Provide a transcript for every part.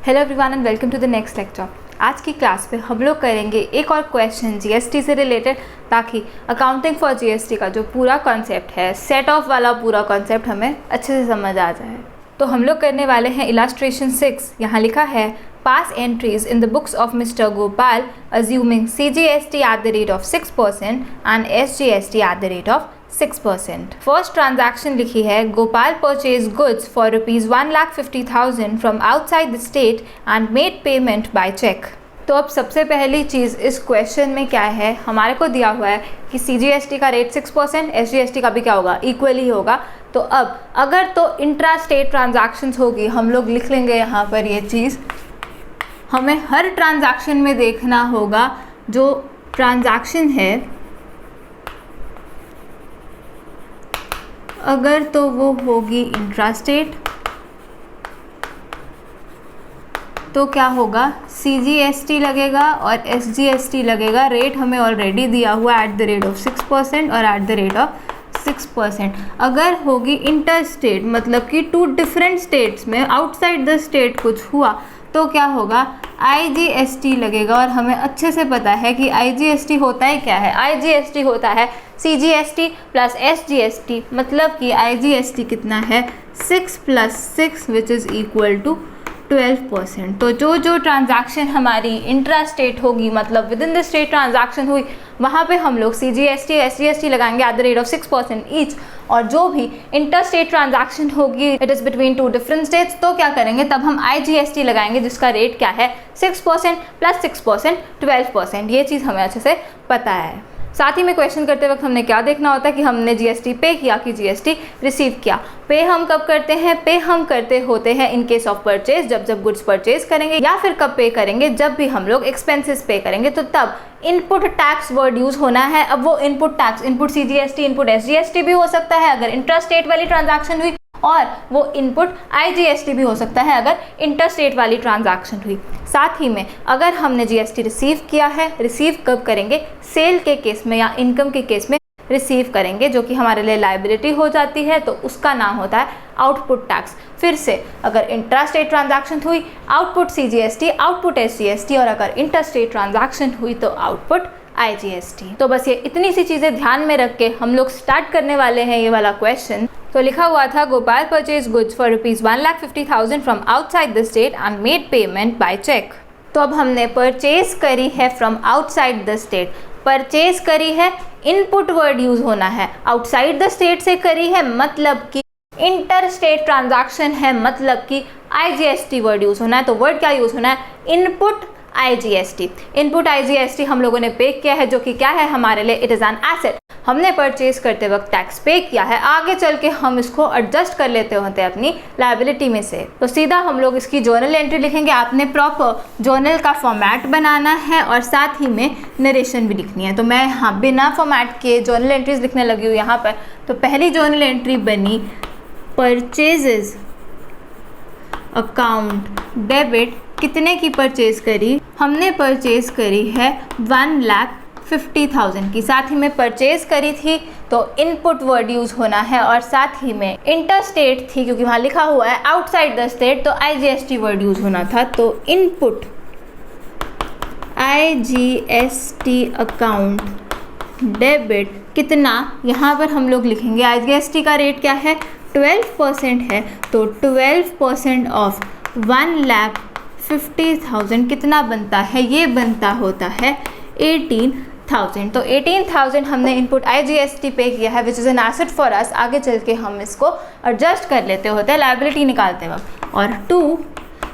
Hello everyone and welcome to the next lecture. आज की class में हम लोग करेंगे एक और क्वेश्चन जीएसटी से रिलेटेड, ताकि अकाउंटिंग फॉर जीएसटी का जो पूरा कॉन्सेप्ट है, सेट ऑफ वाला पूरा कॉन्सेप्ट हमें अच्छे से समझ आ जाए। तो हम लोग करने वाले हैं इलस्ट्रेशन 6। यहाँ लिखा है pass entries in the books of mister Gopal assuming CGST at the rate of 6% and SGST at the rate of 6%। First transaction लिखी है Gopal purchase goods for ₹1,50,000 from outside the state and made payment by cheque. तो अब सबसे पहली चीज़ इस question में क्या है, हमारे को दिया हुआ है कि CGST का रेट 6%, SGST का भी क्या होगा, इक्वली होगा। तो अब अगर तो इंट्रा स्टेट ट्रांजैक्शंस होगी, हम लोग लिख लेंगे यहाँ पर ये चीज़। हमें हर ट्रांजैक्शन में देखना होगा जो ट्रांजैक्शन है, अगर तो वो होगी इंट्रा स्टेट तो क्या होगा, CGST लगेगा और SGST लगेगा। रेट हमें ऑलरेडी दिया हुआ एट द रेट ऑफ 6% और एट द रेट ऑफ 6%। अगर होगी इंटर स्टेट, मतलब कि टू डिफरेंट स्टेट्स में आउटसाइड द स्टेट कुछ हुआ, तो क्या होगा, IGST लगेगा। और हमें अच्छे से पता है कि IGST होता है क्या है, IGST होता है CGST प्लस SGST, मतलब कि IGST कितना है, 6 + 6 विच इज़ इक्वल टू 12%। तो जो जो ट्रांजैक्शन हमारी इंट्रा स्टेट होगी, मतलब with in the state transaction हुई, वहाँ पे हम लोग CGST SGST लगाएंगे at the rate of 6% each. और जो भी इंटर स्टेट ट्रांजैक्शन होगी, it is between two different states, तो क्या करेंगे, तब हम IGST लगाएंगे जिसका रेट क्या है, 6% + 6% 12%। ये चीज़ हमें अच्छे से पता है। साथ ही में क्वेश्चन करते वक्त हमने क्या देखना होता है कि हमने GST पे किया कि GST रिसीव किया। पे हम कब करते हैं, पे हम करते होते हैं इन केस ऑफ परचेज, जब गुड्स परचेज करेंगे, या फिर कब पे करेंगे, जब भी हम लोग एक्सपेंसेस पे करेंगे, तो तब इनपुट टैक्स वर्ड यूज़ होना है। अब वो input tax, input CGST, input SGST भी हो सकता है अगर इंट्रा स्टेट वाली ट्रांजैक्शन हुई, और वो इनपुट IGST भी हो सकता है अगर इंटर स्टेट वाली ट्रांजैक्शन हुई। साथ ही में अगर हमने GST रिसीव किया है, रिसीव कब करेंगे, सेल के केस में या इनकम के केस में रिसीव करेंगे, जो कि हमारे लिए लायबिलिटी हो जाती है, तो उसका नाम होता है आउटपुट टैक्स। फिर से अगर इंट्रा स्टेट ट्रांजैक्शन हुई, आउटपुट CGST, आउटपुट SGST, और अगर इंटर स्टेट ट्रांजैक्शन हुई तो आउटपुट IGST। तो बस ये इतनी सी चीज़ें ध्यान में रख के हम लोग स्टार्ट करने वाले हैं ये वाला क्वेश्चन। तो लिखा हुआ था Gopal purchase goods for ₹1,50,000 from outside the state and made payment by cheque. तो अब हमने परचेज करी है from outside the state. Purchase करी है, इनपुट वर्ड यूज़ होना है। आउटसाइड द स्टेट से करी है, मतलब कि इंटर स्टेट ट्रांजैक्शन है, मतलब कि IGST वर्ड यूज़ होना है। तो वर्ड क्या यूज़ होना है, इनपुट IGST। इनपुट IGST हम लोगों ने पे किया है, जो कि क्या है हमारे लिए, इट इज़ एन एसेट। हमने परचेज करते वक्त टैक्स पे किया है, आगे चल के हम इसको एडजस्ट कर लेते होते हैं अपनी लायबिलिटी में से। तो सीधा हम लोग इसकी जर्नल एंट्री लिखेंगे। आपने प्रॉपर जर्नल का फॉर्मेट बनाना है और साथ ही में नरेशन भी लिखनी है। तो मैं यहाँ बिना फॉर्मेट के जर्नल एंट्रीज लिखने लगी हूँ यहाँ पर। तो पहली जर्नल एंट्री बनी परचेजेस अकाउंट डेबिट। कितने की परचेज करी, हमने परचेज करी है 1,50,000 की। साथ ही में परचेज करी थी तो इनपुट वर्ड यूज़ होना है, और साथ ही में इंटर स्टेट थी क्योंकि वहाँ लिखा हुआ है आउटसाइड द स्टेट, तो IGST वर्ड यूज़ होना था। तो इनपुट IGST अकाउंट डेबिट कितना, यहाँ पर हम लोग लिखेंगे IGST का रेट क्या है, 12% है। तो 12% ऑफ 1,50,000 कितना बनता है, ये बनता होता है 18,000। तो 18,000 हमने इनपुट IGST पे किया है, which is an asset for us. आगे चल के हम इसको एडजस्ट कर लेते होते हैं लायबिलिटी निकालते वक्त। और 2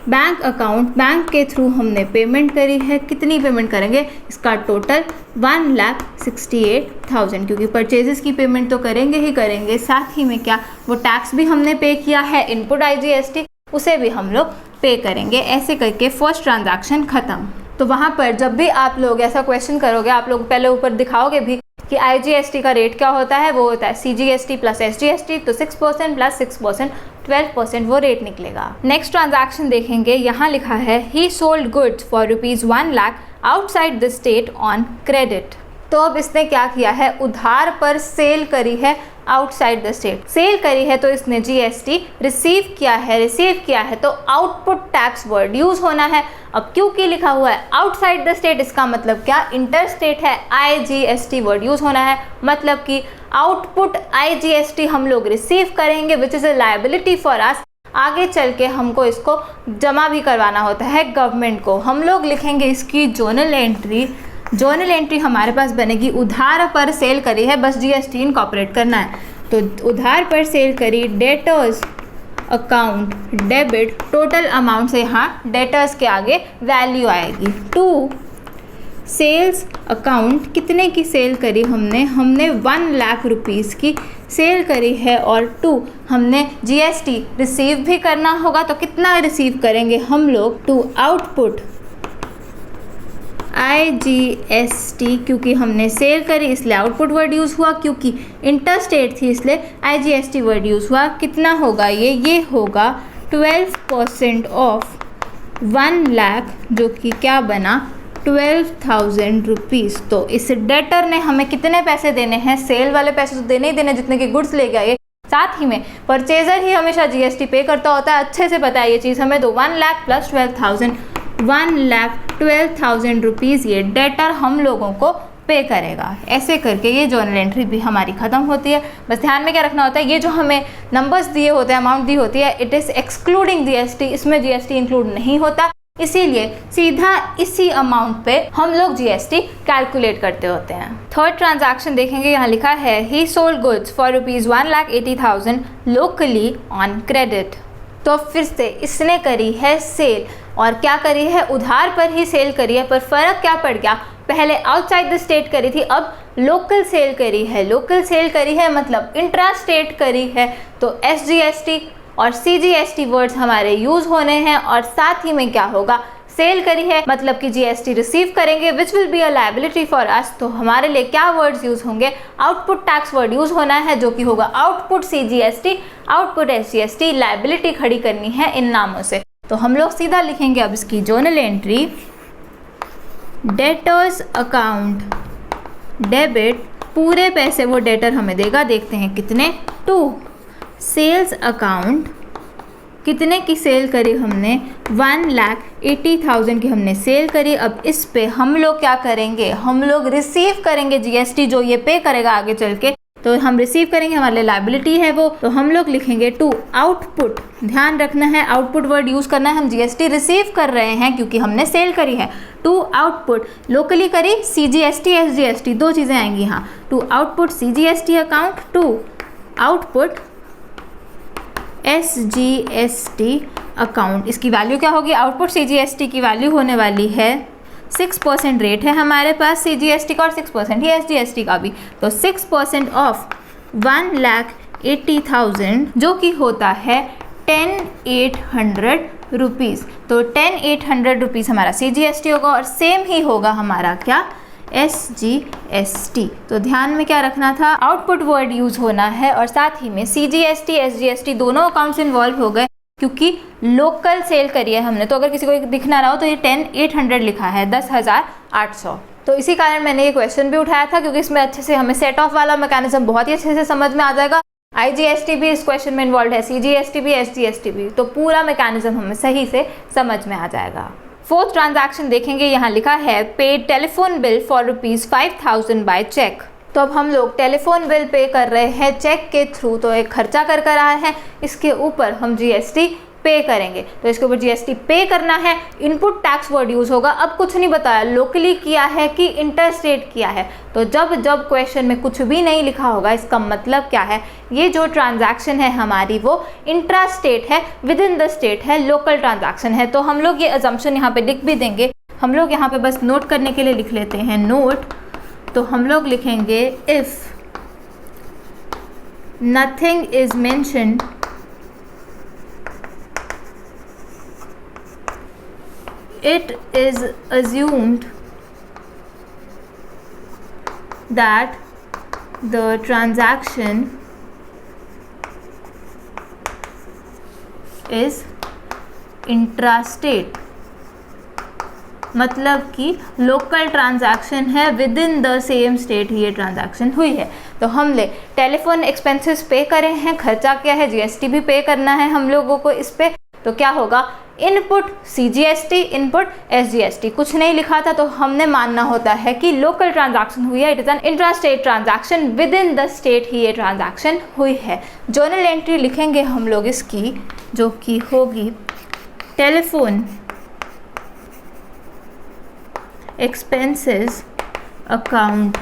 बैंक अकाउंट, बैंक के थ्रू हमने पेमेंट करी है। कितनी पेमेंट करेंगे, इसका टोटल 1,68,000, क्योंकि परचेजेस की पेमेंट तो करेंगे ही करेंगे, साथ ही में क्या, वो टैक्स भी हमने पे किया है, इनपुट IGST, उसे भी हम लोग पे करेंगे। ऐसे करके फर्स्ट ट्रांजैक्शन ख़त्म। तो वहाँ पर जब भी आप लोग ऐसा क्वेश्चन करोगे, आप लोग पहले ऊपर दिखाओगे भी कि IGST का रेट क्या होता है, वो होता है CGST प्लस SGST, तो 6% + 6% 12% वो रेट निकलेगा। नेक्स्ट ट्रांजैक्शन देखेंगे, यहाँ लिखा है ही sold goods for ₹1,00,000 outside the state on credit. तो अब इसने क्या किया है, उधार पर सेल करी है आउटसाइड द स्टेट। सेल करी है तो इसने जीएसटी रिसीव किया है तो आउटपुट टैक्स वर्ड यूज होना है। अब क्योंकि लिखा हुआ है आउटसाइड द स्टेट, इसका मतलब क्या, इंटर स्टेट है, आईजीएसटी वर्ड यूज होना है, मतलब कि आउटपुट आईजीएसटी हम लोग रिसीव करेंगे which is a liability for us. आगे चल के हमको इसको जमा भी करवाना होता है गवर्नमेंट को। हम लोग लिखेंगे इसकी जोनल एंट्री हमारे पास बनेगी उधार पर सेल करी है, बस जीएसटी इनकॉर्पोरेट करना है। तो उधार पर सेल करी, debtors account debit, total amount से यहाँ डेटर्स के आगे वैल्यू आएगी। 2 सेल्स अकाउंट, कितने की सेल करी हमने 1 लाख रुपीज़ की सेल करी है, और 2 हमने जीएसटी रिसीव भी करना होगा। तो कितना रिसीव करेंगे हम लोग, 2 आउटपुट आईजीएसटी, क्योंकि हमने सेल करी इसलिए आउटपुट वर्ड यूज़ हुआ, क्योंकि इंटर स्टेट थी इसलिए आईजीएसटी वर्ड यूज़ हुआ। कितना होगा ये होगा 12% ऑफ 1 लाख, जो कि क्या बना 12,000 रुपीज़। तो इस डेटर ने हमें कितने पैसे देने हैं, सेल वाले पैसे तो देने ही देने जितने के गुड्स लेके आए, साथ ही में परचेजर ही हमेशा जीएसटी पे करता होता है, अच्छे से पता है ये चीज़ हमें। तो 1 लाख प्लस 12,000, 1,12,000 रुपीज़ ये डेटर हम लोगों को पे करेगा। ऐसे करके ये जर्नल एंट्री भी हमारी ख़त्म होती है। बस ध्यान में क्या रखना होता है, ये जो हमें नंबर्स दिए होते हैं, अमाउंट दी होती है, इट इज़ एक्सक्लूडिंग जीएसटी, इसमें जीएसटी इंक्लूड नहीं होता, इसीलिए सीधा इसी अमाउंट पे हम लोग जीएसटी कैलकुलेट करते होते हैं। थर्ड ट्रांजैक्शन देखेंगे, यहाँ लिखा है ही sold goods for ₹1,80,000 locally on credit. तो फिर से इसने करी है सेल, और क्या करी है, उधार पर ही सेल करी है, पर फ़र्क क्या पड़ गया, पहले आउटसाइड द स्टेट करी थी, अब लोकल सेल करी है। लोकल सेल करी है मतलब इंट्रा स्टेट करी है, तो एसजीएसटी और सीजीएसटी वर्ड्स हमारे यूज़ होने हैं, और साथ ही में क्या होगा, सेल करी है मतलब कि जीएसटी रिसीव करेंगे which will be a liability for us. तो हमारे लिए क्या वर्ड्स यूज़ होंगे, आउटपुट टैक्स वर्ड यूज़ होना है, जो कि होगा output CGST, output SGST, liability खड़ी करनी है इन नामों से। तो हम लोग सीधा लिखेंगे अब इसकी zonal entry, debtors account debit, पूरे पैसे वो डेटर हमें देगा, देखते हैं कितने, 2 सेल्स अकाउंट, कितने की सेल करी हमने 1,80,000 की हमने सेल करी। अब इस पे हम लोग क्या करेंगे, हम लोग रिसीव करेंगे जीएसटी, जो ये पे करेगा आगे चल के, तो हम रिसीव करेंगे, हमारे लिए लायबिलिटी है वो। तो हम लोग लिखेंगे 2 आउटपुट, ध्यान रखना है आउटपुट वर्ड यूज़ करना है, हम जीएसटी रिसीव कर रहे हैं क्योंकि हमने सेल करी है। 2 आउटपुट लोकली करी, सीजीएसटी एसजीएसटी 2 चीज़ें आएंगी यहाँ, 2 output CGST account, 2 output SGST account. इसकी वैल्यू क्या होगी, आउटपुट सीजीएसटी की वैल्यू होने वाली है 6% रेट है हमारे पास सीजीएसटी का, और 6% ही एसजीएसटी का भी, तो 6% ऑफ 1,80,000 जो कि होता है 10,800 रुपीज़। तो 10,800 रुपीज़ हमारा सीजीएसटी होगा, और सेम ही होगा हमारा क्या, एसजीएसटी। तो ध्यान में क्या रखना था, आउटपुट वर्ड यूज होना है, और साथ ही में सीजीएसटी एसजीएसटी दोनों अकाउंट्स इन्वॉल्व हो गए, क्योंकि लोकल सेल करी है हमने। तो अगर किसी को दिख ना रहा हो तो ये 10,800 लिखा है, 10,800। तो इसी कारण मैंने ये क्वेश्चन भी उठाया था, क्योंकि इसमें अच्छे से हमें सेट ऑफ वाला मैकेनिज्म बहुत ही अच्छे से समझ में आ जाएगा। आईजीएसटी भी इस क्वेश्चन में इन्वॉल्व है, सीजीएसटी भी, एसजीएसटी भी, तो पूरा मैकेनिज्म हमें सही से समझ में आ जाएगा। फोर्थ ट्रांजैक्शन देखेंगे, यहाँ लिखा है paid telephone bill for ₹5,000 by cheque. तो अब हम लोग टेलीफोन बिल पे कर रहे हैं चेक के थ्रू, तो एक खर्चा कर रहा है, इसके ऊपर हम जीएसटी पे करेंगे। तो इसके ऊपर जीएसटी पे करना है, इनपुट टैक्स वर्ड यूज होगा। अब कुछ नहीं बताया लोकली किया है कि इंटर स्टेट किया है, तो जब जब क्वेश्चन में कुछ भी नहीं लिखा होगा इसका मतलब क्या है, ये जो ट्रांजैक्शन है हमारी वो इंट्रा स्टेट है, विद इन द स्टेट है, लोकल ट्रांजैक्शन है। तो हम लोग ये अजम्पशन यहाँ पे लिख भी देंगे, हम लोग यहाँ पे बस नोट करने के लिए लिख लेते हैं नोट। तो हम लोग लिखेंगे if nothing is mentioned it is assumed that the transaction is intrastate। मतलब कि लोकल ट्रांजैक्शन है, with in the same state ये ट्रांजैक्शन हुई है। तो हमने टेलीफोन एक्सपेंसेस पे करे हैं, खर्चा क्या है, जीएसटी भी पे करना है हम लोगों को इस पे। तो क्या होगा, इनपुट सीजीएसटी, इनपुट एसजीएसटी। कुछ नहीं लिखा था तो हमने मानना होता है कि लोकल ट्रांजैक्शन हुई है, it is an intra state transaction, within the state ही ये ट्रांजैक्शन हुई है। जर्नल एंट्री लिखेंगे हम लोग इसकी, जो कि होगी टेलीफोन एक्सपेंसेस अकाउंट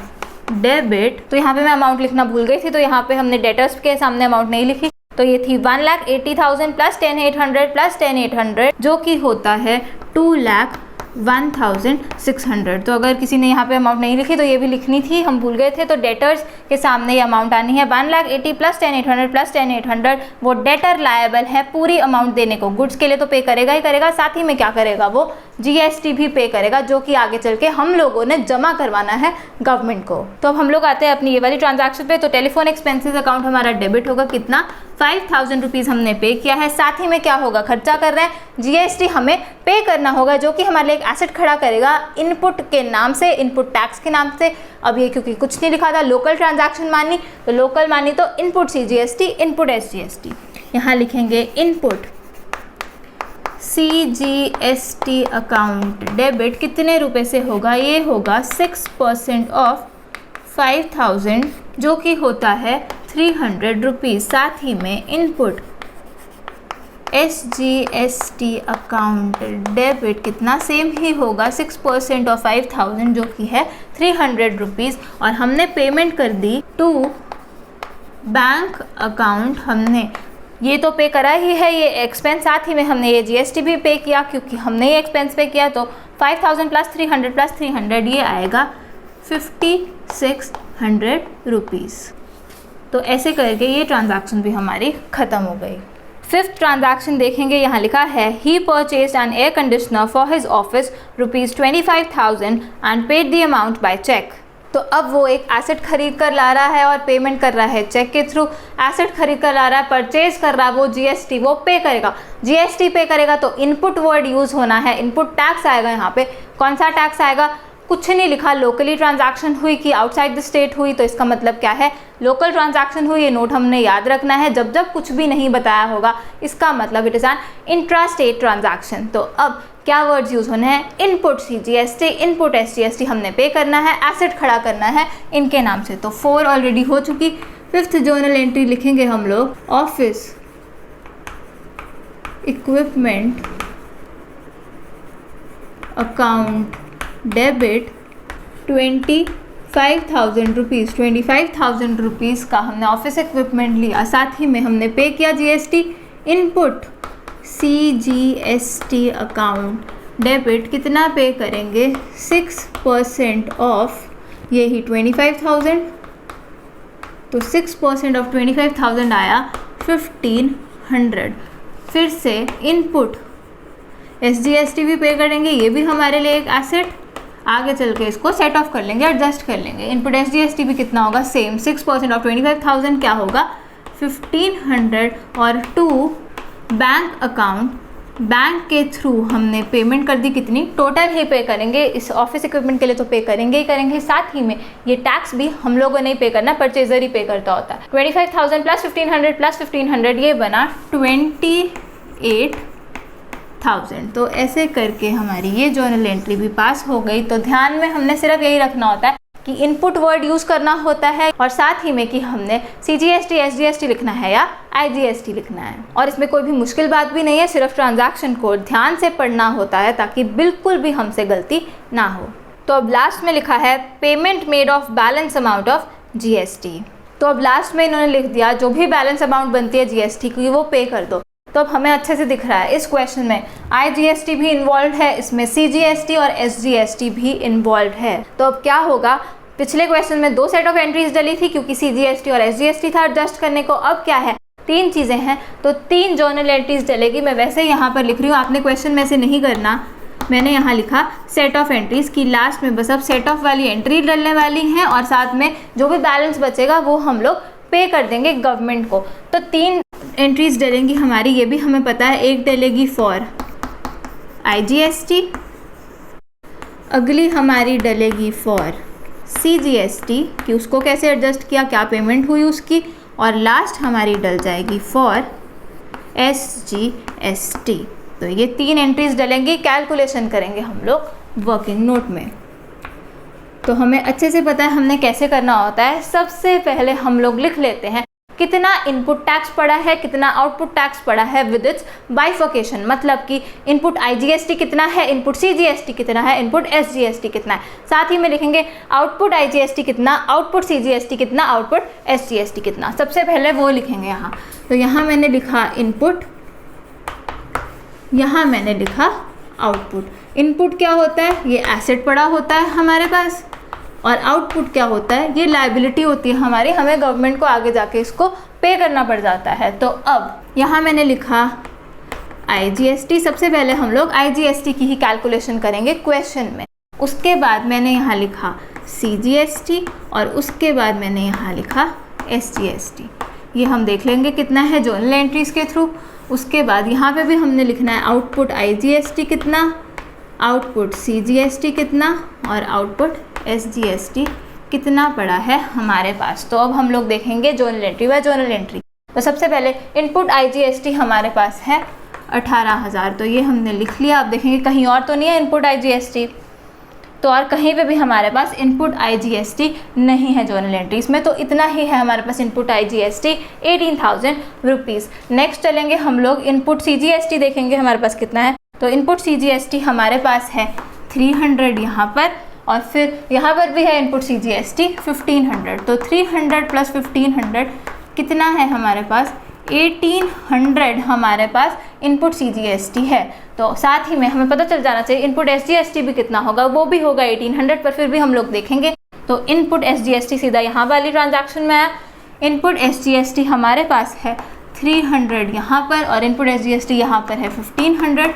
डेबिट। तो यहाँ पे मैं अमाउंट लिखना भूल गई थी, तो यहाँ पे हमने डेटर्स के सामने अमाउंट नहीं लिखी। तो ये थी 1,80,000 प्लस 10,800 प्लस 10,800, जो कि होता है 2,01,600। तो अगर किसी ने यहाँ पे अमाउंट नहीं लिखी तो ये भी लिखनी थी, हम भूल गए थे। तो डेटर्स के सामने ये अमाउंट आनी है 1,80,000 प्लस 10,800 प्लस 10,800। वो डेटर लायबल है पूरी अमाउंट देने को, गुड्स के लिए तो पे करेगा ही करेगा, साथ ही में क्या करेगा, वो जीएसटी भी पे करेगा, जो कि आगे चल के हम लोगों ने जमा करवाना है गवर्नमेंट को। तो अब हम लोग आते हैं अपनी ये वाली ट्रांजैक्शन पे। तो टेलीफोन एक्सपेंसेस अकाउंट हमारा डेबिट होगा, कितना, 5,000 रुपीज़ हमने पे किया है। साथ ही में क्या होगा, खर्चा कर रहे हैं, जीएसटी हमें पे करना होगा, जो कि हमारे लिए एक एसेट खड़ा करेगा इनपुट के नाम से, इनपुट टैक्स के नाम से। अब ये क्योंकि कुछ नहीं लिखा था, लोकल ट्रांजैक्शन मानी, तो लोकल मानी तो इनपुट सीजीएसटी, इनपुट एसजीएसटी। यहाँ लिखेंगे इनपुट सीजीएसटी अकाउंट डेबिट कितने रुपए से होगा, ये होगा 6% ऑफ 5,000, जो कि होता है 300 रुपीज़। साथ ही में इनपुट एसजीएसटी अकाउंट डेबिट कितना, सेम ही होगा 6% ऑफ 5,000, जो कि है 300 रुपीज़। और हमने पेमेंट कर दी टू बैंक अकाउंट, हमने ये तो पे करा ही है ये एक्सपेंस, साथ ही में हमने ये जीएसटी भी पे किया क्योंकि हमने ये एक्सपेंस पे किया। तो 5,000 प्लस 300 ये आएगा 5,600 रुपीज़। तो ऐसे करके ये ट्रांजैक्शन भी हमारी ख़त्म हो गई। फिफ्थ ट्रांजैक्शन देखेंगे, यहाँ लिखा है he purchase an air conditioner for his office ₹25,000 and paid the amount by cheque. तो अब वो एक एसेट खरीद कर ला रहा है और पेमेंट कर रहा है चेक के थ्रू। एसेट खरीद कर ला रहा है, परचेज कर रहा है, वो जीएसटी वो पे करेगा, जीएसटी पे करेगा तो इनपुट वर्ड यूज़ होना है, इनपुट टैक्स आएगा। यहाँ पे कौन सा टैक्स आएगा, कुछ नहीं लिखा, लोकली ट्रांजैक्शन हुई कि आउटसाइड द स्टेट हुई, तो इसका मतलब क्या है, लोकल ट्रांजैक्शन हुई। ये नोट हमने याद रखना है, जब जब कुछ भी नहीं बताया होगा इसका मतलब it is an intra state transaction. तो अब क्या वर्ड्स यूज़ होने हैं, इनपुट सीजीएसटी, इनपुट एसजीएसटी हमने पे करना है, एसेट खड़ा करना है इनके नाम से। तो 4 ऑलरेडी हो चुकी। फिफ्थ जर्नल एंट्री लिखेंगे हम लोग, office equipment account debit 25,000 rupees. 25,000 rupees का हमने ऑफिस इक्विपमेंट लिया, साथ ही में हमने पे किया GST. Input CGST account debit कितना पे करेंगे, 6% ऑफ यही 25,000, तो 6% ऑफ 25,000 आया 1,500। फिर से इनपुट एसजीएसटी भी पे करेंगे, ये भी हमारे लिए एक एसेट, आगे चल के इसको सेट ऑफ कर लेंगे, एडजस्ट कर लेंगे। इनपुट एसजीएसटी भी कितना होगा, सेम 6% ऑफ 25,000 क्या होगा 1,500। और टू बैंक अकाउंट, बैंक के थ्रू हमने पेमेंट कर दी, कितनी, टोटल ही पे करेंगे, इस ऑफिस इक्विपमेंट के लिए तो पे करेंगे ही करेंगे, साथ ही में ये टैक्स भी हम लोगों ने ही पे करना, परचेजर ही पे करता होता है। 25,000 प्लस 1,500 प्लस 1,500 ये बना 28,000। तो ऐसे करके हमारी ये जर्नल एंट्री भी पास हो गई। तो ध्यान में हमने सिर्फ यही रखना होता है कि इनपुट वर्ड यूज़ करना होता है, और साथ ही में कि हमने सीजीएसटी एसजीएसटी लिखना है या आईजीएसटी लिखना है। और इसमें कोई भी मुश्किल बात भी नहीं है, सिर्फ ट्रांजैक्शन को ध्यान से पढ़ना होता है ताकि बिल्कुल भी हमसे गलती ना हो। तो अब लास्ट में लिखा है payment made of balance amount of GST. तो अब लास्ट में इन्होंने लिख दिया जो भी बैलेंस अमाउंट बनती है जीएसटी की वो पे कर दो। तो अब हमें अच्छे से दिख रहा है इस क्वेश्चन में आईजीएसटी भी इन्वॉल्व है, इसमें सीजीएसटी और एसजीएसटी भी इन्वॉल्व है। तो अब क्या होगा, पिछले क्वेश्चन में 2 सेट ऑफ एंट्रीज डली थी क्योंकि सीजीएसटी और एसजीएसटी था एडजस्ट करने को। अब क्या है, 3 चीज़ें हैं तो 3 जर्नल एंट्रीज डलेगी। मैं वैसे यहाँ पर लिख रही हूँ, आपने क्वेश्चन में से नहीं करना, मैंने यहाँ लिखा सेट ऑफ एंट्रीज की लास्ट में बस अब सेट ऑफ वाली एंट्री डलने वाली हैं और साथ में जो भी बैलेंस बचेगा वो हम लोग पे कर देंगे गवर्नमेंट को। तो 3 एंट्रीज डलेंगी हमारी, ये भी हमें पता है। एक डलेगी फॉर आईजीएसटी, अगली हमारी डलेगी फॉर CGST कि उसको कैसे एडजस्ट किया, क्या पेमेंट हुई उसकी, और लास्ट हमारी डल जाएगी फॉर SGST। तो ये 3 एंट्रीज डलेंगी, कैलकुलेशन करेंगे हम लोग वर्किंग नोट में। तो हमें अच्छे से पता है हमने कैसे करना होता है। सबसे पहले हम लोग लिख लेते हैं कितना इनपुट टैक्स पड़ा है, कितना आउटपुट टैक्स पड़ा है विद इट्स बाइफर्केशन, मतलब कि इनपुट IGST कितना है, इनपुट CGST कितना है, इनपुट SGST कितना है। साथ ही में लिखेंगे आउटपुट IGST कितना, आउटपुट CGST कितना, आउटपुट SGST कितना। सबसे पहले वो लिखेंगे यहाँ। तो यहाँ मैंने लिखा इनपुट, यहाँ मैंने लिखा आउटपुट। इनपुट क्या होता है, ये एसेट पड़ा होता है हमारे पास, और आउटपुट क्या होता है, ये लायबिलिटी होती है हमारी, हमें गवर्नमेंट को आगे जाके इसको पे करना पड़ जाता है। तो अब यहाँ मैंने लिखा IGST। सबसे पहले हम लोग IGST की ही कैलकुलेशन करेंगे क्वेश्चन में। उसके बाद मैंने यहाँ लिखा CGST और उसके बाद मैंने यहाँ लिखा SGST। ये हम देख लेंगे कितना है जर्नल एंट्रीज के थ्रू। उसके बाद यहाँ पे भी हमने लिखना है आउटपुट IGST कितना, आउटपुट CGST कितना और आउटपुट SGST कितना पड़ा है हमारे पास। तो अब हम लोग देखेंगे journal entry by journal entry. तो सबसे पहले इनपुट IGST हमारे पास है 18,000, तो ये हमने लिख लिया। अब देखेंगे कहीं और तो नहीं है इनपुट IGST, तो और कहीं पे भी हमारे पास इनपुट IGST नहीं है जर्नल एंट्रीज में। तो इतना ही है हमारे पास इनपुट IGST 18,000 रुपीज़। नेक्स्ट चलेंगे हम लोग इनपुट CGST देखेंगे हमारे पास कितना है। तो इनपुट CGST हमारे पास है 300 यहाँ पर, और फिर यहाँ पर भी है इनपुट CGST 1500। तो 300 प्लस 1500 कितना है हमारे पास, 1800 हमारे पास इनपुट CGST है। तो साथ ही में हमें पता चल जाना चाहिए इनपुट SGST भी कितना होगा, वो भी होगा 1800, पर फिर भी हम लोग देखेंगे। तो इनपुट SGST सीधा यहाँ वाली ट्रांजैक्शन में आया। इनपुट SGST हमारे पास है 300 यहाँ पर, और इनपुट SGST यहाँ पर है 1500।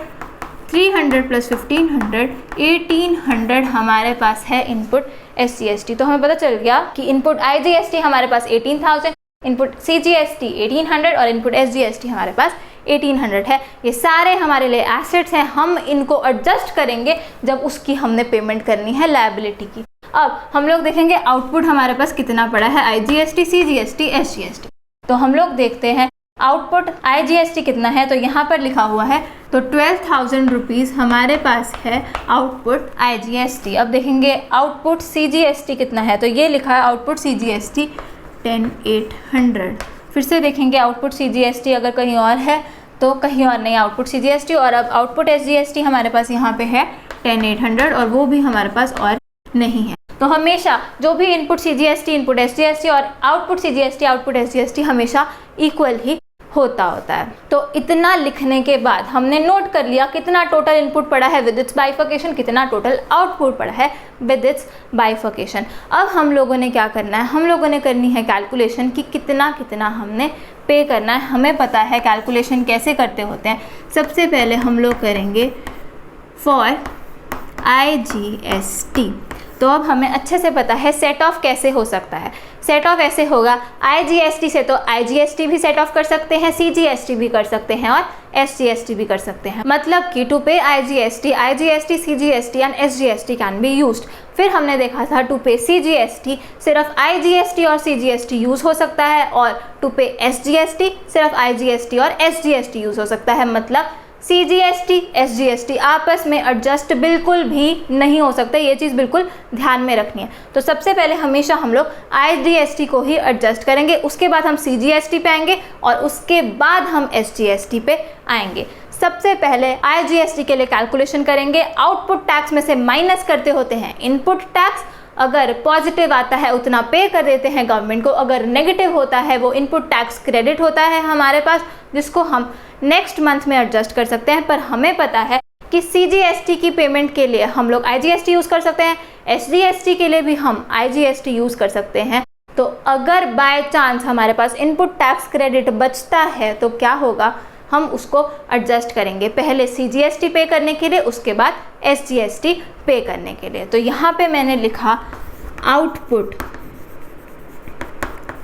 300 प्लस 1500 1800 हमारे पास है इनपुट SGST। तो हमें पता चल गया कि इनपुट IGST हमारे पास 18,000, इनपुट CGST 1800 और इनपुट SGST हमारे पास 1800 है। ये सारे हमारे लिए एसेट्स हैं, हम इनको एडजस्ट करेंगे जब उसकी हमने पेमेंट करनी है लायबिलिटी की। अब हम लोग देखेंगे आउटपुट हमारे पास कितना पड़ा है, IGST, CGST, SGST। तो हम लोग देखते हैं आउटपुट IGST कितना है। तो यहाँ पर लिखा हुआ है, तो 12,000 रुपीज़ हमारे पास है आउटपुट IGST। अब देखेंगे आउटपुट CGST कितना है। तो ये लिखा है आउटपुट CGST 10,800। फिर से देखेंगे आउटपुट CGST अगर कहीं और है तो कहीं और नहीं आउटपुट CGST। और अब आउटपुट SGST हमारे पास यहाँ पे है 10,800, और वो भी हमारे पास और नहीं है। तो हमेशा जो भी इनपुट CGST, इनपुट SGST और आउटपुट CGST, आउटपुट SGST हमेशा इक्वल ही होता है। तो इतना लिखने के बाद हमने नोट कर लिया कितना टोटल इनपुट पड़ा है विद इट्स बाइफर्केशन, कितना टोटल आउटपुट पड़ा है विद इट्स बाइफर्केशन। अब हम लोगों ने क्या करना है, हम लोगों ने करनी है कैलकुलेशन कि कितना कितना हमने पे करना है। हमें पता है कैलकुलेशन कैसे करते होते हैं। सबसे पहले हम लोग करेंगे फॉर IGST। तो अब हमें अच्छे से पता है सेट ऑफ कैसे हो सकता है। सेट ऑफ ऐसे होगा, IGST से तो IGST भी सेट ऑफ कर सकते हैं, CGST भी कर सकते हैं और SGST भी कर सकते हैं। मतलब कि टू पे IGST, CGST and SGST can be used. फिर हमने देखा था टू पे CGST सिर्फ IGST और CGST यूज़ हो सकता है, और टू पे SGST सिर्फ IGST और SGST यूज़ हो सकता है। मतलब CGST, SGST आपस में एडजस्ट बिल्कुल भी नहीं हो सकता, ये चीज़ बिल्कुल ध्यान में रखनी है। तो सबसे पहले हमेशा हम लोग IGST को ही एडजस्ट करेंगे, उसके बाद हम CGST पे आएंगे और उसके बाद हम SGST पे आएंगे। सबसे पहले IGST के लिए कैलकुलेशन करेंगे। आउटपुट टैक्स में से माइनस करते होते हैं इनपुट टैक्स। अगर पॉजिटिव आता है उतना पे कर देते हैं गवर्नमेंट को, अगर नेगेटिव होता है वो इनपुट टैक्स क्रेडिट होता है हमारे पास, जिसको हम नेक्स्ट मंथ में एडजस्ट कर सकते हैं। पर हमें पता है कि CGST की पेमेंट के लिए हम लोग IGST यूज़ कर सकते हैं, SGST के लिए भी हम IGST यूज़ कर सकते हैं। तो अगर बाय चांस हमारे पास इनपुट टैक्स क्रेडिट बचता है तो क्या होगा, हम उसको एडजस्ट करेंगे, पहले CGST पे करने के लिए, उसके बाद SGST पे करने के लिए। तो यहाँ पे मैंने लिखा आउटपुट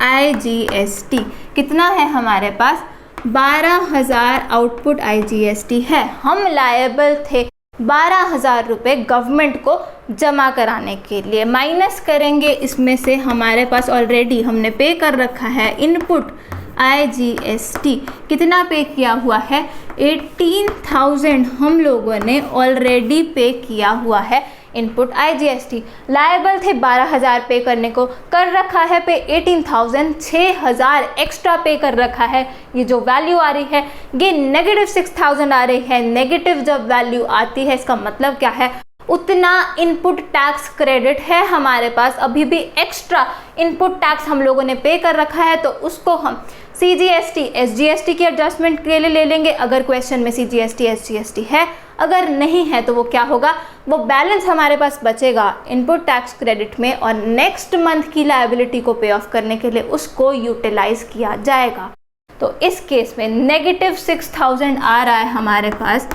IGST कितना है हमारे पास, 12,000 आउटपुट IGST है। हम लायबल थे 12,000 रुपये गवर्नमेंट को जमा कराने के लिए। माइनस करेंगे इसमें से हमारे पास ऑलरेडी हमने पे कर रखा है इनपुट IGST। कितना पे किया हुआ है? 18,000 हम लोगों ने ऑलरेडी पे किया हुआ है इनपुट IGST। लायबल थे 12,000 पे करने को, कर रखा है पे 18,000, 6,000 एक्स्ट्रा पे कर रखा है। ये जो वैल्यू आ रही है ये -6,000 आ रही है। नेगेटिव जब वैल्यू आती है इसका मतलब क्या है? उतना इनपुट टैक्स क्रेडिट है हमारे पास, अभी भी एक्स्ट्रा इनपुट टैक्स हम लोगों ने पे कर रखा है, तो उसको हम CGST SGST की एडजस्टमेंट के लिए ले लेंगे अगर क्वेश्चन में CGST SGST है। अगर नहीं है तो वो क्या होगा? वो बैलेंस हमारे पास बचेगा इनपुट टैक्स क्रेडिट में और नेक्स्ट मंथ की लायबिलिटी को पे ऑफ करने के लिए उसको यूटिलाइज किया जाएगा। तो इस केस में -6,000 आ रहा है हमारे पास।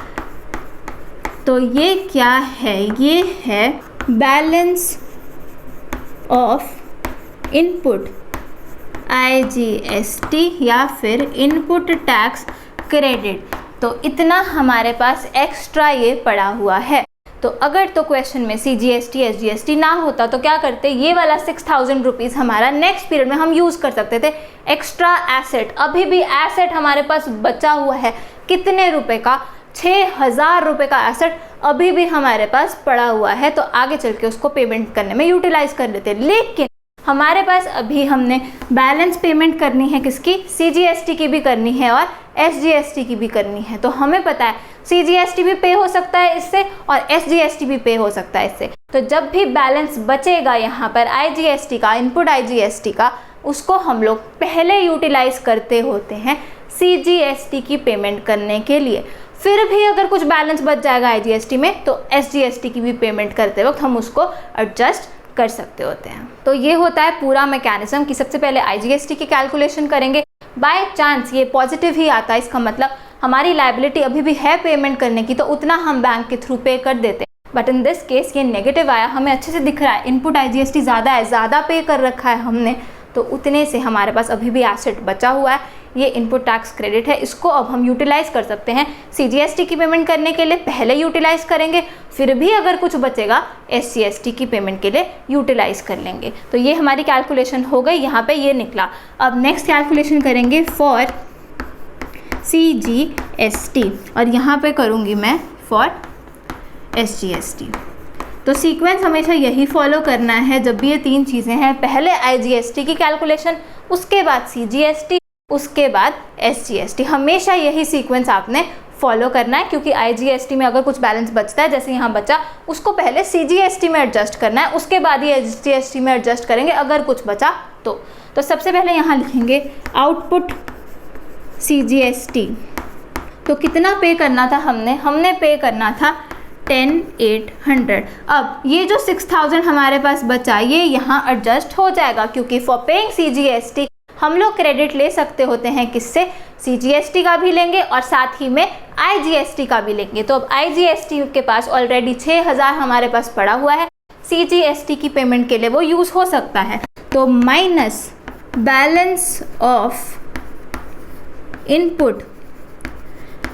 तो ये क्या है? ये है बैलेंस ऑफ इनपुट IGST या फिर इनपुट टैक्स क्रेडिट। तो इतना हमारे पास एक्स्ट्रा ये पड़ा हुआ है। तो अगर तो क्वेश्चन में CGST SGST ना होता तो क्या करते? ये वाला 6,000 रुपीज़ हमारा नेक्स्ट पीरियड में हम यूज़ कर सकते थे। एक्स्ट्रा एसेट, अभी भी एसेट हमारे पास बचा हुआ है। कितने रुपए का? 6,000 रुपये का एसेट अभी भी हमारे पास पड़ा हुआ है। तो आगे चल के उसको पेमेंट करने में यूटिलाइज कर लेते। लेकिन हमारे पास अभी हमने बैलेंस पेमेंट करनी है किसकी? CGST की भी करनी है और SGST की भी करनी है। तो हमें पता है CGST भी पे हो सकता है इससे और SGST भी पे हो सकता है इससे। तो जब भी बैलेंस बचेगा यहाँ पर IGST का, इनपुट IGST का, उसको हम लोग पहले यूटिलाइज करते होते हैं CGST की पेमेंट करने के लिए। फिर भी अगर कुछ बैलेंस बच जाएगा IGST में तो SGST की भी पेमेंट करते वक्त हम उसको एडजस्ट कर सकते होते हैं। तो ये होता है पूरा मैकेनिज्म कि सबसे पहले IGST की कैलकुलेशन करेंगे। बाय चांस ये पॉजिटिव ही आता है, इसका मतलब हमारी लायबिलिटी अभी भी है पेमेंट करने की, तो उतना हम बैंक के थ्रू पे कर देते हैं। बट इन दिस केस ये नेगेटिव आया, हमें अच्छे से दिख रहा है इनपुट IGST ज़्यादा है, ज़्यादा पे कर रखा है हमने, तो उतने से हमारे पास अभी भी एसेट बचा हुआ है। ये इनपुट टैक्स क्रेडिट है, इसको अब हम यूटिलाइज कर सकते हैं। CGST की पेमेंट करने के लिए पहले यूटिलाइज करेंगे, फिर भी अगर कुछ बचेगा SGST की पेमेंट के लिए यूटिलाइज कर लेंगे। तो ये हमारी कैलकुलेशन हो गई, यहाँ पे ये निकला। अब नेक्स्ट कैलकुलेशन करेंगे फॉर CGST और यहाँ पे करूँगी मैं फॉर SGST। तो सीक्वेंस हमेशा यही फॉलो करना है जब भी ये तीन चीज़ें हैं। पहले IGST की कैलकुलेशन, उसके बाद CGST, उसके बाद SGST। हमेशा यही सीक्वेंस आपने फॉलो करना है, क्योंकि IGST में अगर कुछ बैलेंस बचता है, जैसे यहाँ बचा, उसको पहले CGST में एडजस्ट करना है, उसके बाद ही SGST में एडजस्ट करेंगे अगर कुछ बचा तो सबसे पहले यहाँ लिखेंगे आउटपुट CGST। तो कितना पे करना था हमने पे करना था 10,800। अब ये जो 6,000 हमारे पास बचा ये यहाँ एडजस्ट हो जाएगा, क्योंकि फॉर पेइंग CGST हम लोग क्रेडिट ले सकते होते हैं किससे? CGST का भी लेंगे और साथ ही में IGST का भी लेंगे। तो अब IGST के पास ऑलरेडी 6,000 हमारे पास पड़ा हुआ है, CGST की पेमेंट के लिए वो यूज़ हो सकता है। तो minus balance of input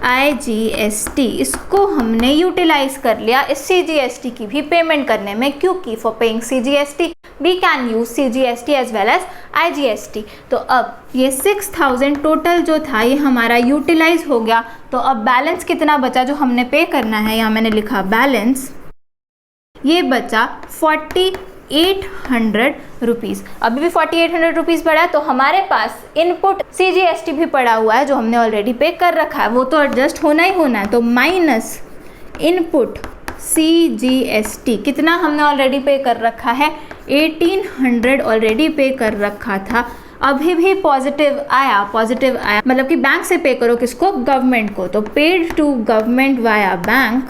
IGST, इसको हमने यूटिलाइज कर लिया इस CGST की भी पेमेंट करने में, क्योंकि for paying CGST we can use CGST as well as IGST। तो अब ये 6,000 टोटल जो था ये हमारा यूटिलाइज हो गया। तो अब बैलेंस कितना बचा जो हमने पे करना है? यहाँ मैंने लिखा बैलेंस, ये बचा 4,800 रुपीज़। अभी भी 4,800 रुपीज़ पड़ा है, तो हमारे पास इनपुट CGST भी पड़ा हुआ है जो हमने ऑलरेडी पे कर रखा है, वो तो एडजस्ट होना ही होना है। तो माइनस इनपुट CGST, कितना हमने ऑलरेडी पे कर रखा है? 1,800 ऑलरेडी पे कर रखा था। अभी भी पॉजिटिव आया मतलब कि बैंक से पे करो किसको? गवर्नमेंट को। तो paid to government via bank,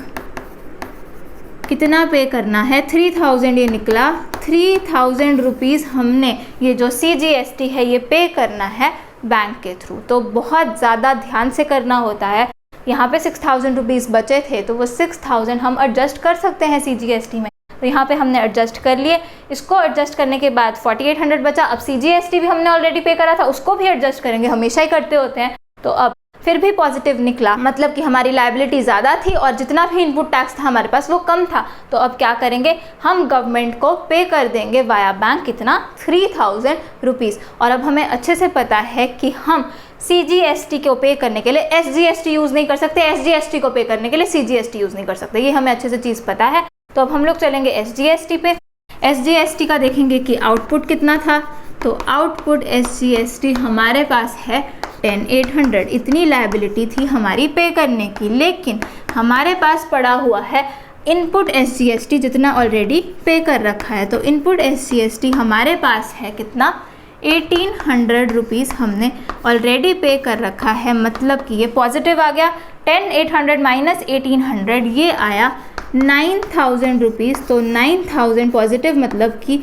कितना पे करना है? 3,000 ये निकला। 3,000 रुपीज़ हमने ये जो CGST है ये पे करना है बैंक के थ्रू। तो बहुत ज़्यादा ध्यान से करना होता है। यहाँ पे 6,000 रुपीज़ बचे थे, तो वो 6,000 हम एडजस्ट कर सकते हैं CGST में। तो यहाँ पे हमने एडजस्ट कर लिए। इसको एडजस्ट करने के बाद 4,800 बचा। अब CGST भी हमने ऑलरेडी पे करा था, उसको भी एडजस्ट करेंगे, हमेशा ही करते होते हैं। तो अब फिर भी पॉजिटिव निकला, मतलब कि हमारी लायबिलिटी ज़्यादा थी और जितना भी इनपुट टैक्स था हमारे पास वो कम था। तो अब क्या करेंगे, हम गवर्नमेंट को पे कर देंगे वाया बैंक, कितना, 3000 रुपीज़। और अब हमें अच्छे से पता है कि हम CGST को पे करने के लिए SGST यूज़ नहीं कर सकते, SGST को पे करने के लिए CGST यूज़ नहीं कर सकते, ये हमें अच्छे से चीज़ पता है। तो अब हम लोग चलेंगे SGST पे। SGST का देखेंगे कि आउटपुट कितना था, तो आउटपुट SGST हमारे पास है 10800। इतनी लायबिलिटी थी हमारी पे करने की, लेकिन हमारे पास पड़ा हुआ है इनपुट SGST जितना ऑलरेडी पे कर रखा है। तो इनपुट SGST हमारे पास है कितना, 1800 रुपीज़ हमने ऑलरेडी पे कर रखा है, मतलब कि ये पॉजिटिव आ गया। 10800 माइनस 1800 ये आया 9000 रुपीज़। तो 9000 पॉजिटिव, मतलब कि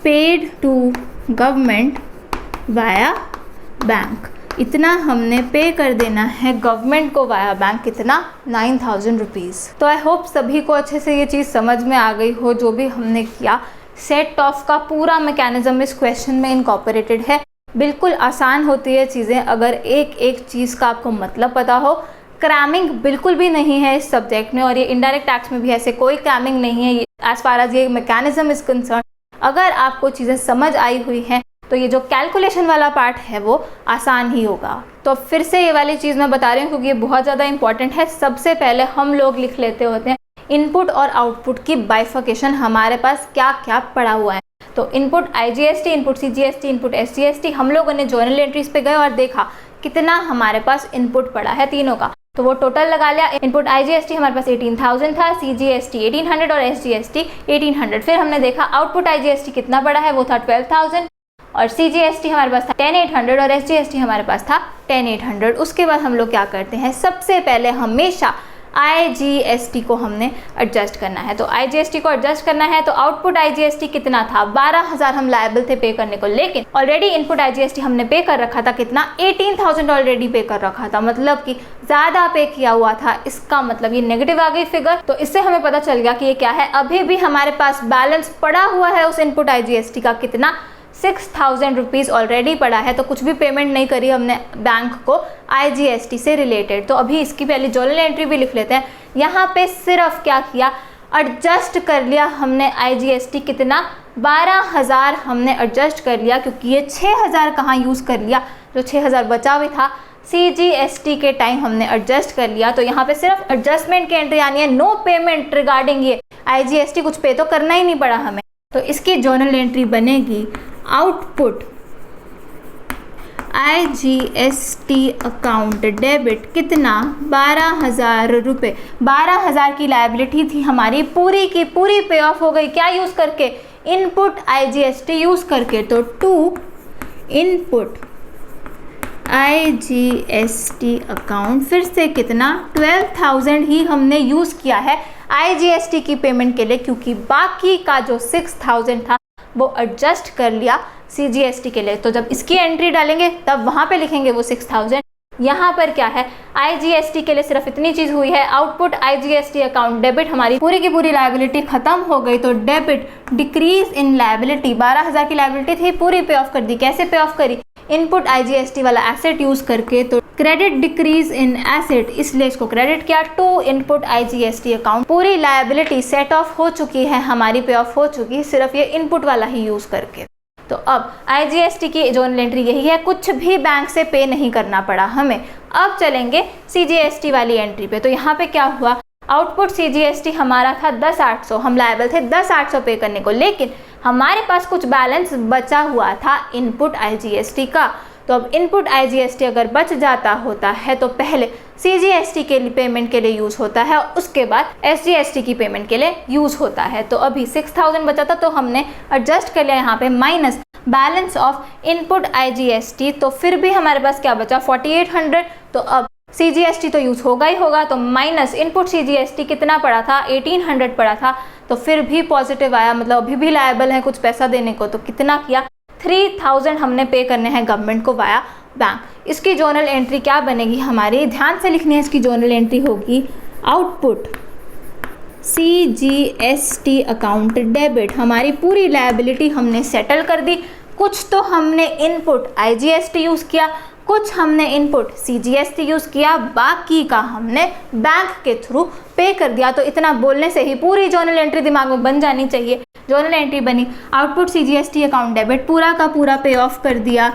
paid to government via bank, इतना हमने पे कर देना है गवर्नमेंट को वाया बैंक, कितना, 9000 रुपीज़। तो आई होप सभी को अच्छे से ये चीज़ समझ में आ गई हो। जो भी हमने किया, सेट ऑफ का पूरा मैकेनिज्म इस क्वेश्चन में इनकॉर्पोरेटेड है। बिल्कुल आसान होती है चीज़ें अगर एक एक चीज़ का आपको मतलब पता हो। क्रैमिंग बिल्कुल भी नहीं है इस सब्जेक्ट में, और ये इनडायरेक्ट टैक्स में भी ऐसे कोई क्रैमिंग नहीं है एज फार एज ये मैकेनिज्म इज कंसर्न। अगर आपको चीज़ें समझ आई हुई हैं तो ये जो कैलकुलेशन वाला पार्ट है वो आसान ही होगा। तो फिर से ये वाली चीज़ मैं बता रही हूँ क्योंकि ये बहुत ज़्यादा इंपॉर्टेंट है। सबसे पहले हम लोग लिख लेते होते हैं इनपुट और आउटपुट की बाइफर्केशन, हमारे पास क्या क्या पड़ा हुआ है। तो input IGST, input CGST, input SGST, हम लोगों ने जर्नल एंट्रीज पे गए और देखा कितना हमारे पास इनपुट पड़ा है तीनों का, तो वो टोटल लगा लिया। इनपुट IGST हमारे पास 18000 था, CGST 1800 और SGST 1800। फिर हमने देखा आउटपुट IGST कितना पड़ा है, वो था 12000 और CGST हमारे पास था 10800 और SGST हमारे पास था 10800। उसके बाद हम लोग क्या करते हैं, सबसे पहले हमेशा IGST को हमने एडजस्ट करना है। तो IGST को एडजस्ट करना है तो आउटपुट IGST कितना था, 12000 हम लायबल थे पे करने को, लेकिन ऑलरेडी इनपुट IGST हमने पे कर रखा था कितना, 18000 ऑलरेडी पे कर रखा था, मतलब कि ज़्यादा पे किया हुआ था। इसका मतलब ये नेगेटिव आ गई फिगर। तो इससे हमें पता चल गया कि ये क्या है, अभी भी हमारे पास बैलेंस पड़ा हुआ है उस इनपुट IGST का कितना, 6000 रुपीज़ ऑलरेडी पड़ा है। तो कुछ भी पेमेंट नहीं करी हमने बैंक को IGST से रिलेटेड। तो अभी इसकी पहले जर्नल एंट्री भी लिख लेते हैं। यहाँ पे सिर्फ क्या किया, एडजस्ट कर लिया हमने IGST कितना, 12000 हमने एडजस्ट कर लिया, क्योंकि ये 6000 कहाँ यूज़ कर लिया, जो 6000 बचा हुआ था CGST के टाइम हमने एडजस्ट कर लिया। तो यहाँ पे सिर्फ एडजस्टमेंट की एंट्री आनी है, नो पेमेंट रिगार्डिंग ये IGST, कुछ पे तो करना ही नहीं पड़ा हमें। तो इसकी जर्नल एंट्री बनेगी आउटपुट IGST अकाउंट डेबिट कितना, 12000 रुपये। 12000 की लायबिलिटी थी हमारी, पूरी की पूरी पे ऑफ हो गई, क्या यूज़ करके, इनपुट IGST यूज़ करके। तो टू इनपुट IGST अकाउंट, फिर से कितना, 12000 ही हमने यूज़ किया है IGST की पेमेंट के लिए, क्योंकि बाकी का जो 6000 था वो एडजस्ट कर लिया CGST के लिए। तो जब इसकी एंट्री डालेंगे तब वहाँ पे लिखेंगे वो 6000। यहाँ पर क्या है, IGST के लिए सिर्फ इतनी चीज़ हुई है, आउटपुट IGST अकाउंट डेबिट, हमारी पूरी की पूरी लायबिलिटी खत्म हो गई। तो डेबिट डिक्रीज इन लायबिलिटी, 12000 की लायबिलिटी थी, पूरी पे ऑफ कर दी। कैसे पे ऑफ करी, इनपुट IGST वाला एसेट यूज़ करके। तो क्रेडिट डिक्रीज इन एसेट, इसलिए इसको क्रेडिट किया टू इनपुट IGST अकाउंट। पूरी लायबिलिटी सेट ऑफ हो चुकी है हमारी, पे ऑफ हो चुकी है, सिर्फ ये इनपुट वाला ही यूज़ करके। तो अब IGST की जर्नल एंट्री यही है, कुछ भी बैंक से पे नहीं करना पड़ा हमें। अब चलेंगे CGST वाली एंट्री पे। तो यहाँ पे क्या हुआ, आउटपुट CGST हमारा था 10800, हम लायबल थे 10800 पे करने को, लेकिन हमारे पास कुछ बैलेंस बचा हुआ था इनपुट IGST का। तो अब इनपुट IGST अगर बच जाता होता है तो पहले CGST के लिए पेमेंट के लिए यूज़ होता है, उसके बाद SGST की पेमेंट के लिए यूज़ होता है। तो अभी 6000 बचा था तो हमने एडजस्ट कर लिया यहाँ पे minus balance of input IGST। तो फिर भी हमारे पास क्या बचा, 4800। तो अब CGST तो यूज़ होगा ही होगा, तो माइनस इनपुट CGST कितना पड़ा था, 1800 पड़ा था। तो फिर भी पॉजिटिव आया, मतलब अभी भी लायबल है कुछ पैसा देने को। तो कितना किया, 3000 हमने पे करने हैं गवर्नमेंट को वाया बैंक। इसकी जर्नल एंट्री क्या बनेगी हमारी, ध्यान से लिखनी है, इसकी जर्नल एंट्री होगी आउटपुट CGST अकाउंट डेबिट। हमारी पूरी लायबिलिटी हमने सेटल कर दी, कुछ तो हमने इनपुट IGST यूज़ किया, कुछ हमने इनपुट CGST यूज़ किया, बाकी का हमने बैंक के थ्रू पे कर दिया। तो इतना बोलने से ही पूरी जर्नल एंट्री दिमाग में बन जानी चाहिए। जर्नल एंट्री बनी, आउटपुट CGST अकाउंट डेबिट, पूरा का पूरा पे ऑफ कर दिया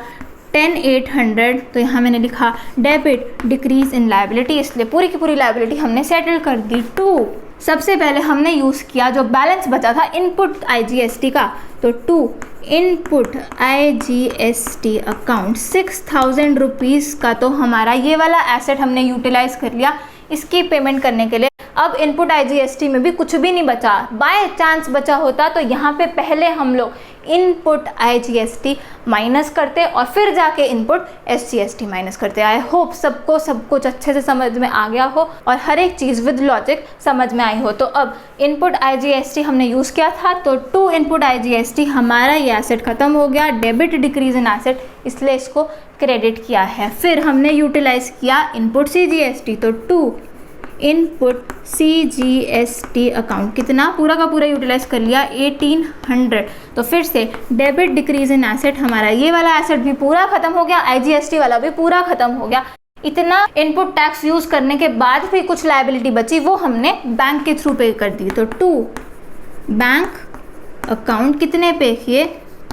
10,800। तो यहाँ मैंने लिखा डेबिट डिक्रीज इन लायबिलिटी, इसलिए पूरी की पूरी लायबिलिटी हमने सेटल कर दी। 2, सबसे पहले हमने यूज़ किया जो बैलेंस बचा था इनपुट IGST का, तो 2 इनपुट IGST अकाउंट 6,000 रुपीज़ का तो हमारा ये वाला एसेट हमने यूटिलाइज कर लिया इसकी पेमेंट करने के लिए। अब इनपुट IGST में भी कुछ भी नहीं बचा, बाय चांस बचा होता तो यहाँ पे पहले हम लोग इनपुट IGST माइनस करते और फिर जाके इनपुट SGST माइनस करते। आई होप सबको सब कुछ अच्छे से समझ में आ गया हो और हर एक चीज़ विद लॉजिक समझ में आई हो। तो अब इनपुट IGST हमने यूज़ किया था, तो 2 इनपुट IGST हमारा ये एसेट ख़त्म हो गया, डेबिट डिक्रीज इन एसेट, इसलिए इसको क्रेडिट किया है। फिर हमने यूटिलाइज किया इनपुट CGST, तो 2 इनपुट CGST अकाउंट, कितना पूरा का पूरा यूटिलाइज कर लिया 1,800। तो फिर से डेबिट डिक्रीज इन एसेट, हमारा ये वाला एसेट भी पूरा खत्म हो गया, IGST वाला भी पूरा खत्म हो गया। इतना इनपुट टैक्स यूज करने के बाद भी कुछ लायबिलिटी बची, वो हमने बैंक के थ्रू पे कर दी। तो 2 बैंक अकाउंट कितने पे किए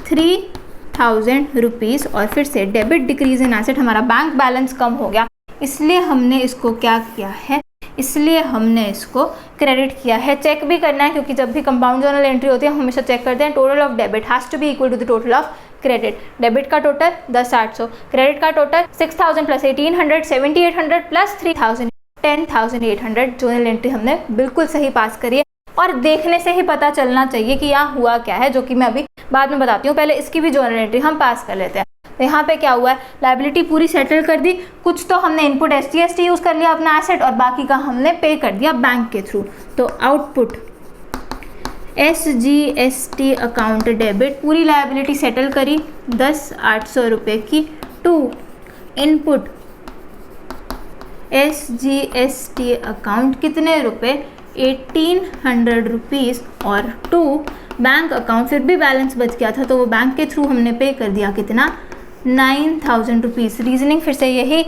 3,000 रुपीज़, और फिर से डेबिट डिक्रीज इन एसेट, हमारा बैंक बैलेंस कम हो गया, इसलिए हमने इसको क्या किया है, इसलिए हमने इसको क्रेडिट किया है। चेक भी करना है क्योंकि जब भी कंपाउंड जर्नल एंट्री होती है हम हमेशा चेक करते हैं total of debit has to be equal to the total of credit. Debit का टोटल 10,800, क्रेडिट का total 6,000 plus 1,800 7,800 plus 3,000 10,800। Journal entry हमने बिल्कुल सही पास करी है और देखने से ही पता चलना चाहिए कि यहाँ हुआ क्या है, जो कि मैं अभी बाद में बताती हूँ। पहले इसकी भी जर्नल एंट्री हम पास कर लेते हैं। तो यहाँ पे क्या हुआ है, लायबिलिटी पूरी सेटल कर दी, कुछ तो हमने इनपुट SGST यूज़ कर लिया अपना एसेट और बाकी का हमने पे कर दिया बैंक के थ्रू। तो आउटपुट SGST अकाउंट डेबिट, पूरी लायबिलिटी सेटल करी 10,800 रुपये की। 2 इनपुट SGST अकाउंट कितने रुपए 1,800 रुपीज़, और 2 बैंक अकाउंट, फिर भी बैलेंस बच गया था तो वो बैंक के थ्रू हमने पे कर दिया कितना 9,000 रुपीज़। रीजनिंग फिर से यही,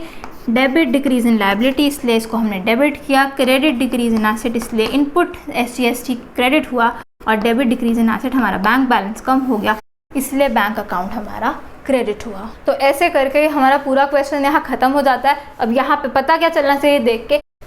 डेबिट डिक्रीज इन लायबिलिटी इसलिए इसको हमने डेबिट किया, क्रेडिट डिक्रीज इन एसेट इसलिए इनपुट SGST क्रेडिट हुआ, और डेबिट डिक्रीज इन एसेट हमारा बैंक बैलेंस कम हो गया इसलिए बैंक अकाउंट हमारा क्रेडिट हुआ। तो ऐसे करके हमारा पूरा क्वेश्चन यहाँ ख़त्म हो जाता है। अब यहाँ पे पता क्या चलना चाहिए,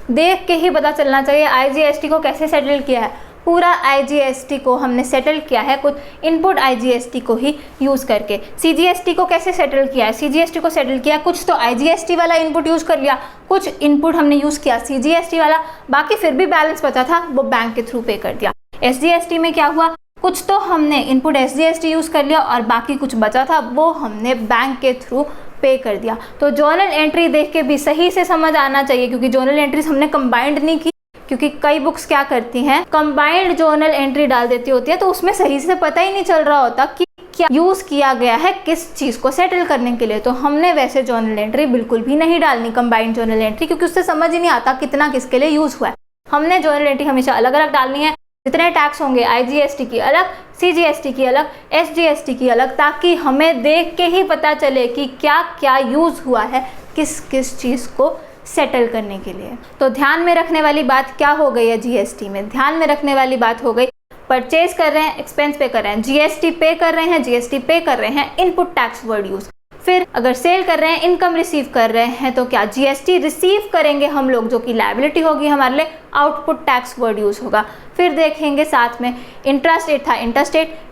देख के ही पता चलना चाहिए IGST को कैसे सेटल किया है। पूरा IGST को हमने सेटल किया है कुछ इनपुट IGST को ही यूज़ करके। CGST को कैसे सेटल किया है, CGST को सेटल किया कुछ तो IGST वाला इनपुट यूज़ कर लिया, कुछ इनपुट हमने यूज़ किया CGST वाला, बाकी फिर भी बैलेंस बचा था वो बैंक के थ्रू पे कर दिया। SGST में क्या हुआ, कुछ तो हमने इनपुट SGST यूज़ कर लिया और बाकी कुछ बचा था वो हमने बैंक के थ्रू पे कर दिया। तो जर्नल एंट्री देख के भी सही से समझ आना चाहिए क्योंकि जर्नल एंट्रीज हमने कंबाइंड नहीं की, क्योंकि कई बुक्स क्या करती हैं कंबाइंड जर्नल एंट्री डाल देती होती है तो उसमें सही से पता ही नहीं चल रहा होता कि क्या यूज़ किया गया है किस चीज़ को सेटल करने के लिए। तो हमने वैसे जर्नल एंट्री बिल्कुल भी नहीं डालनी कंबाइंड जर्नल एंट्री, क्योंकि उससे समझ ही नहीं आता कितना किसके लिए यूज़ हुआ है। हमने जर्नल एंट्री हमेशा अलग अलग डालनी है, जितने टैक्स होंगे IGST की अलग, CGST की अलग, SGST की अलग, ताकि हमें देख के ही पता चले कि क्या क्या यूज़ हुआ है किस किस चीज़ को सेटल करने के लिए। तो ध्यान में रखने वाली बात क्या हो गई है GST में, ध्यान में रखने वाली बात हो गई परचेज कर रहे हैं, एक्सपेंस पे कर रहे हैं, GST पे कर रहे हैं, GST पे कर रहे हैं, इनपुट टैक्स वर्ड यूज़। फिर अगर सेल कर रहे हैं, इनकम रिसीव कर रहे हैं तो क्या GST रिसीव करेंगे हम लोग, जो कि लायबिलिटी होगी हमारे लिए, आउटपुट टैक्स वर्ड यूज़ होगा। फिर देखेंगे साथ में इंट्रास्टेट था,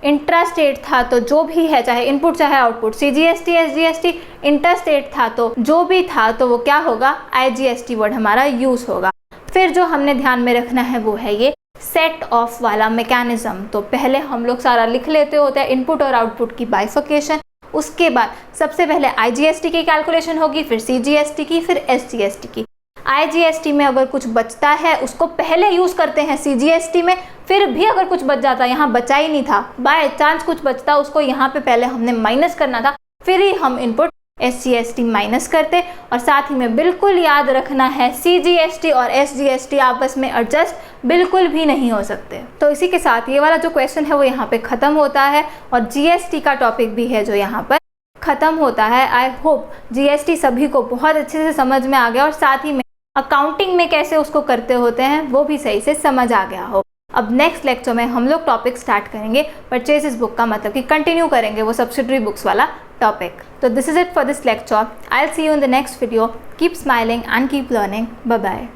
इंट्रास्टेट था तो जो भी है चाहे इनपुट चाहे आउटपुट, CGST SGST, इंट्रास्टेट था तो जो भी था तो वो क्या होगा IGST वर्ड हमारा यूज़ होगा। फिर जो हमने ध्यान में रखना है वो है ये सेट ऑफ वाला मैकेनिज्म। तो पहले हम लोग सारा लिख लेते होते हैं इनपुट और आउटपुट की बाइफिकेशन, उसके बाद सबसे पहले IGST की कैलकुलेशन होगी, फिर CGST की, फिर SGST की। IGST में अगर कुछ बचता है उसको पहले यूज़ करते हैं CGST में, फिर भी अगर कुछ बच जाता, यहाँ बचा ही नहीं था, बाय चांस कुछ बचता उसको यहाँ पे पहले हमने माइनस करना था, फिर ही हम इनपुट SGST माइनस करते। और साथ ही में बिल्कुल याद रखना है CGST और SGST आपस में एडजस्ट बिल्कुल भी नहीं हो सकते। तो इसी के साथ ये वाला जो क्वेश्चन है वो यहाँ पे ख़त्म होता है और GST का टॉपिक भी है जो यहाँ पर ख़त्म होता है। आई होप जीएसटी सभी को बहुत अच्छे से समझ में आ गया और साथ ही में अकाउंटिंग में कैसे उसको करते होते हैं वो भी सही से समझ आ गया हो। अब नेक्स्ट लेक्चर में हम लोग टॉपिक स्टार्ट करेंगे परचेजेस बुक का, मतलब कि कंटिन्यू करेंगे वो सब्सिडरी बुक्स वाला टॉपिक। तो this is it for this lecture. I will see you in the next video. Keep smiling and keep learning. Bye bye.